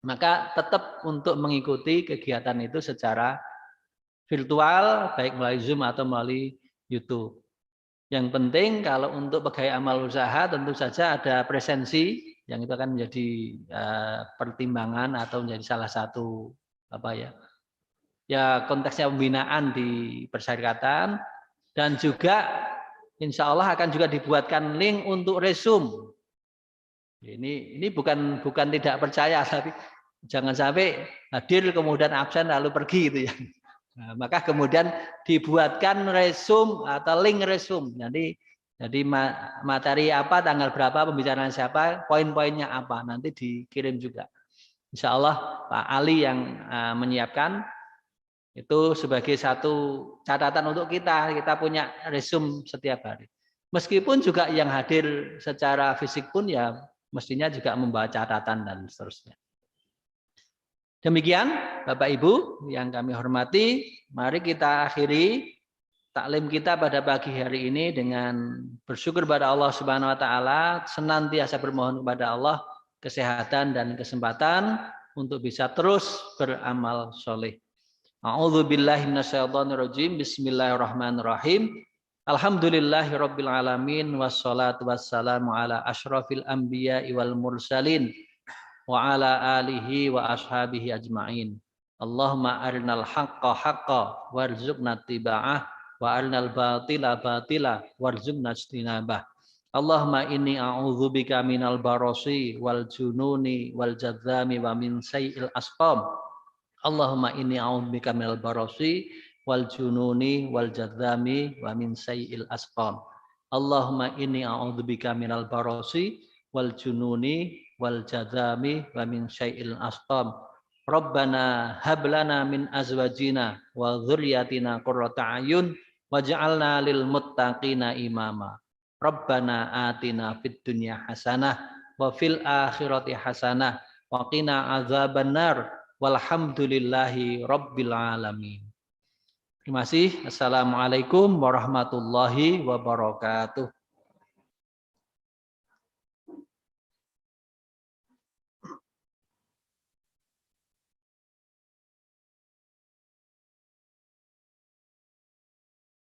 maka tetap untuk mengikuti kegiatan itu secara virtual, baik melalui Zoom atau melalui YouTube. Yang penting kalau untuk pegawai amal usaha tentu saja ada presensi yang itu akan menjadi pertimbangan atau menjadi salah satu konteksnya pembinaan di persyarikatan, dan juga insya Allah akan juga dibuatkan link untuk resume. Ini bukan tidak percaya, tapi jangan sampai hadir kemudian absen lalu pergi itu ya. Nah, maka kemudian dibuatkan resume atau link resume. Jadi materi apa, tanggal berapa, pembicaraan siapa, poin-poinnya apa, nanti dikirim juga. Insya Allah Pak Ali yang menyiapkan itu sebagai satu catatan untuk kita punya resume setiap hari. Meskipun juga yang hadir secara fisik pun ya mestinya juga membawa catatan dan seterusnya. Demikian Bapak Ibu yang kami hormati, mari kita akhiri taklim kita pada pagi hari ini dengan bersyukur kepada Allah Subhanahu wa taala, senantiasa bermohon kepada Allah kesehatan dan kesempatan untuk bisa terus beramal soleh. A'udzubillahi minasyaitonirrajim. Bismillahirrahmanirrahim. Alhamdulillahirabbil alamin wassalatu wassalamu ala asyrafil anbiya'i wal mursalin wa ala alihi wa ashabihi ajmain. Allahumma arinal haqqa haqqa warzuqna tiba'ah wa arinal batila batila warzuqna ijtinabah. Allahumma inni a'udzubika minal barasi wal jununi wal jadzami wa min sayyi'il asqam. Allahumma inni a'udzubika minal barasi wal jununi wal jadzami wa min sayyi'il asqam. Allahumma inni a'udzubika minal barasi wal jununi wal jadzami wa min sayyi'il asqam. Rabbana hab lana min azwajina wa dzurriyyatina qurrata a'yun waj'alna lil muttaqina imama. Rabbana atina fid dunya hasanah wa fil akhirati hasanah wa qina adzabannar walhamdulillahi rabbil alamin. Terima kasih. Assalamualaikum warahmatullahi wabarakatuh.